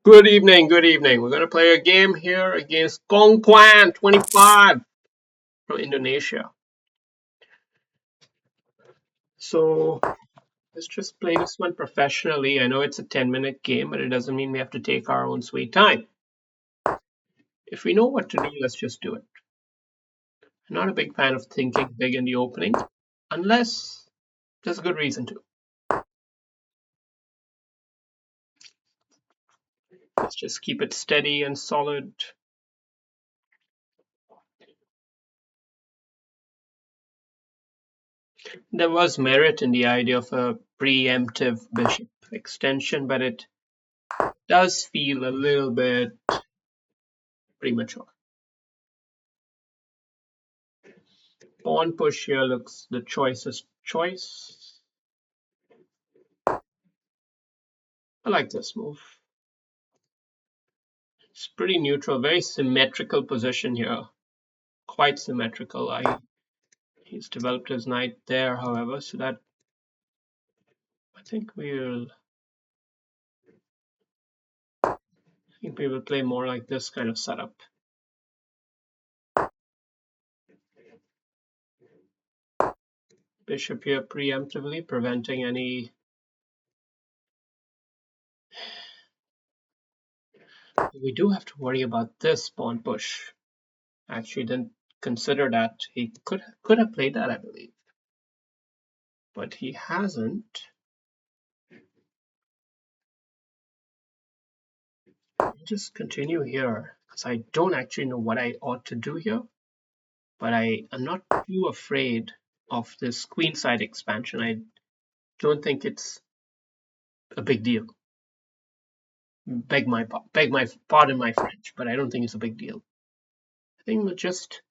Good evening, good evening. We're going to play a game here against Kong Kwan 25 from Indonesia. So let's just play this one professionally. I know it's a 10-minute game, but it doesn't mean we have to take our own sweet time. If we know what to do, let's just do it. I'm not a big fan of thinking big in the opening, unless there's a good reason to. Let's just keep it steady and solid. There was merit in the idea of a preemptive bishop extension, but it does feel a little bit premature. Pawn push here looks the choicest choice. I like this move. It's pretty neutral, very symmetrical position here. Quite symmetrical. He's developed his knight there, however, so that I think we'll play more like this kind of setup. Bishop here preemptively, preventing any. We do have to worry about this pawn push. Actually, didn't consider that. He could have played that, I believe, but he hasn't. I'll just continue here because I don't actually know what I ought to do here, but I am not too afraid of this queenside expansion. I don't think it's a big deal. Beg my pardon my French, but I don't think it's a big deal. I think we'll just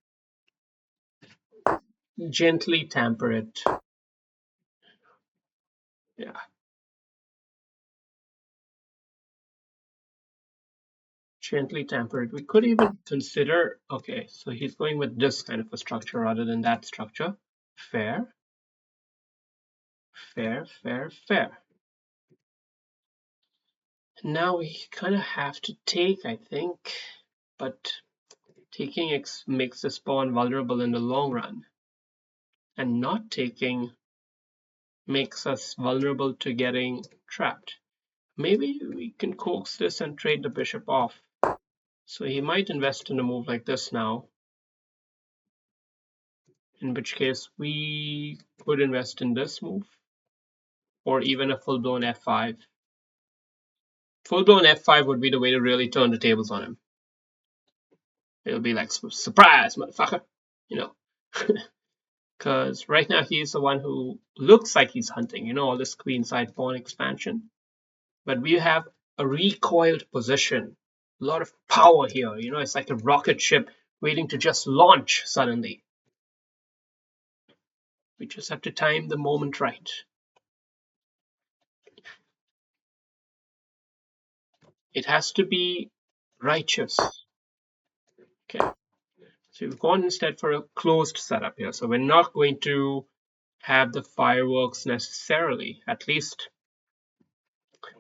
gently tamper it. Yeah. Gently tamper it. We could even consider, okay, so he's going with this kind of a structure rather than that structure. Fair. Fair, fair, fair. Now we kind of have to take, I think, but taking makes this pawn vulnerable in the long run, and not taking makes us vulnerable to getting trapped. Maybe we can coax this and trade the bishop off. So he might invest in a move like this now, in which case we could invest in this move, or even a full-blown f5. Full-blown f5 would be the way to really turn the tables on him. It'll be like, surprise, motherfucker, you know. Because right now he's the one who looks like he's hunting, all this queenside pawn expansion. But we have a recoiled position, a lot of power here. It's like a rocket ship waiting to just launch suddenly. We just have to time the moment right. It has to be righteous. Okay. So we've gone instead for a closed setup here. So we're not going to have the fireworks necessarily. At least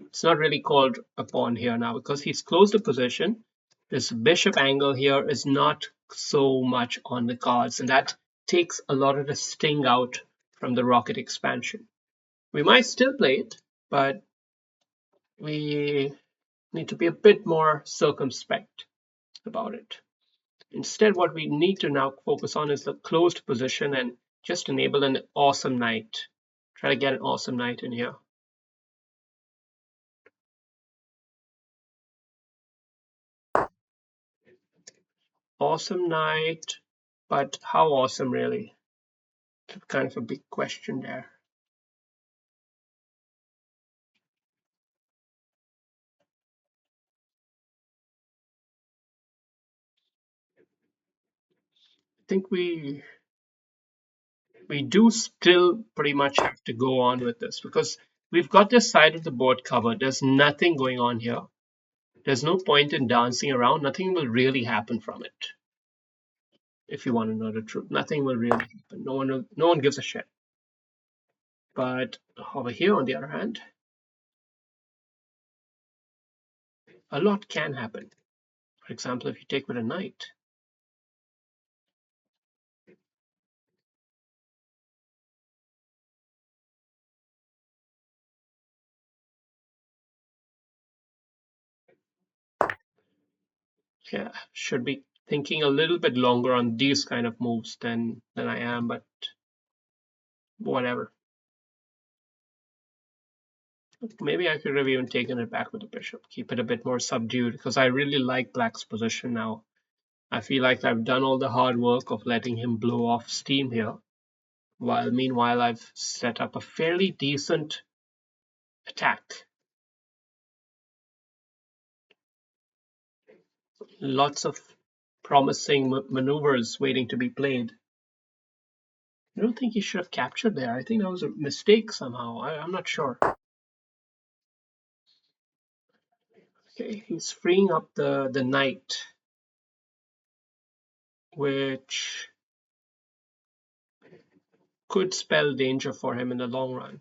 it's not really called a pawn here now because he's closed the position. This bishop angle here is not so much on the cards, and that takes a lot of the sting out from the rocket expansion. We might still play it, but we need to be a bit more circumspect about it. Instead, what we need to now focus on is the closed position and just enable an awesome knight. Try to get an awesome knight in here. Awesome knight, but how awesome really? Kind of a big question there. I think we do still pretty much have to go on with this because we've got this side of the board covered. There's nothing going on here. There's no point in dancing around. Nothing will really happen from it. If you want to know the truth, nothing will really happen. No one gives a shit. But over here, on the other hand, a lot can happen. For example, if you take with a knight, yeah, should be thinking a little bit longer on these kind of moves than I am, but whatever. Maybe I could have even taken it back with the bishop, keep it a bit more subdued, because I really like black's position now. I feel like I've done all the hard work of letting him blow off steam here, while meanwhile I've set up a fairly decent attack. Lots of promising maneuvers waiting to be played. I don't think he should have captured there. I think that was a mistake somehow. I'm not sure. Okay, he's freeing up the knight, which could spell danger for him in the long run.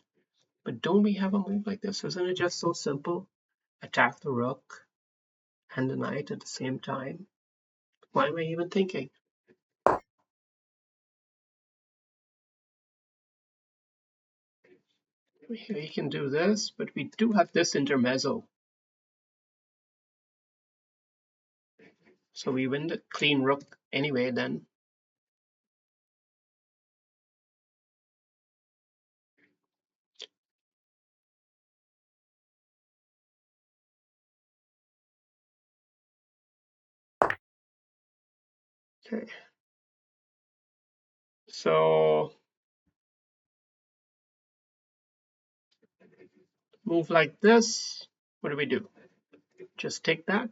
But don't we have a move like this? Isn't it just so simple? Attack the rook and the knight at the same time. Why am I even thinking? We can do this, but we do have this intermezzo. So we win the clean rook anyway then. Okay. So move like this. What do we do? Just take that?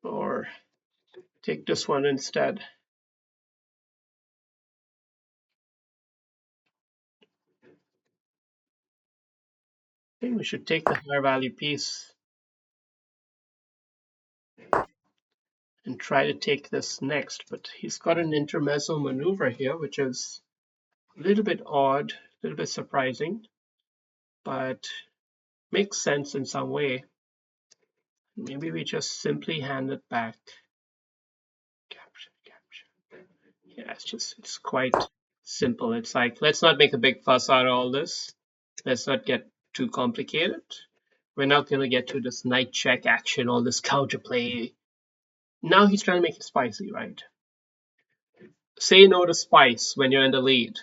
Or take this one instead? I think we should take the higher value piece and try to take this next. But he's got an intermezzo maneuver here, which is a little bit odd, a little bit surprising, but makes sense in some way. Maybe we just simply hand it back. Capture, capture. Yeah, it's quite simple. It's like, let's not make a big fuss out of all this. Let's not get too complicated. We're not going to get to this knight check action, all this counterplay. Now he's trying to make it spicy, right? Say no to spice when you're in the lead.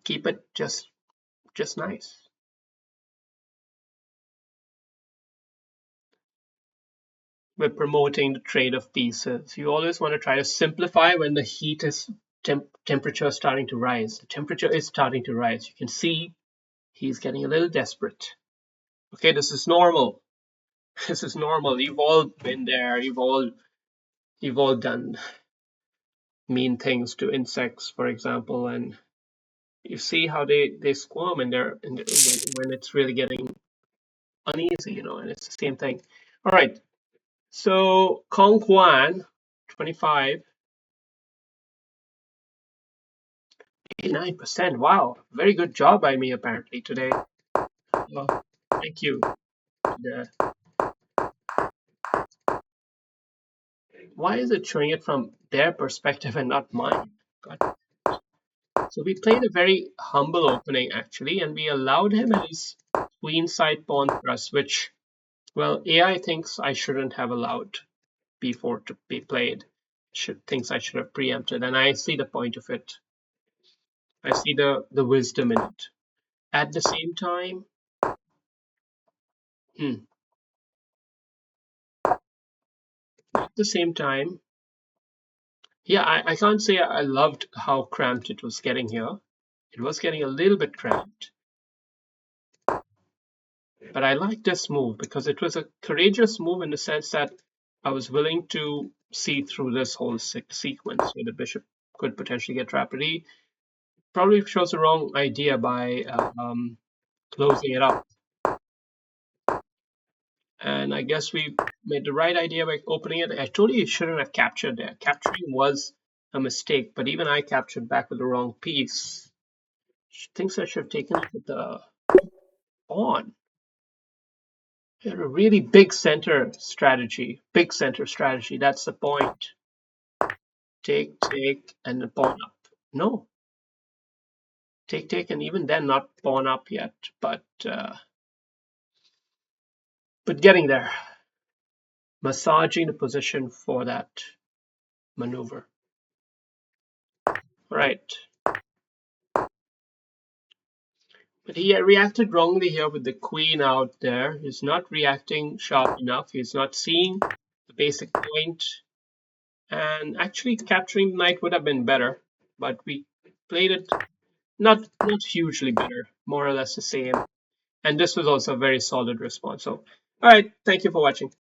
Keep it just nice. We're promoting the trade of pieces. You always want to try to simplify when the heat is temperature starting to rise. The temperature is starting to rise. You can see he's getting a little desperate. Okay, this is normal. This is normal. You've all been there. You've all done mean things to insects, for example, and you see how they squirm when it's really getting uneasy, and it's the same thing. All right. So Kong Kwan, 25, 89%. Wow, very good job by me apparently today. Well, thank you. Why is it showing it from their perspective and not mine? God. So we played a very humble opening actually, and we allowed him his queenside pawn thrust, which, well, AI thinks I shouldn't have allowed b4 to be played. Thinks I should have preempted, and I see the point of it. I see the wisdom in it. At the same time, at the same time, yeah, I can't say I loved how cramped it was getting here. It was getting a little bit cramped. But I like this move because it was a courageous move in the sense that I was willing to see through this whole sequence where the bishop could potentially get trapped. But he probably chose the wrong idea by closing it up. And I guess we made the right idea by opening it. I told you you shouldn't have captured there. Capturing was a mistake, but even I captured back with the wrong piece. Thinks I should have taken it with the pawn. a really big center strategy. Big center strategy. That's the point. Take, and the pawn up. No, take, and even then not pawn up yet, but getting there. Massaging the position for that maneuver. Right. But he reacted wrongly here with the queen out there. He's not reacting sharp enough. He's not seeing the basic point. And actually capturing knight would have been better, but we played it not hugely better, more or less the same. And this was also a very solid response. So, all right, thank you for watching.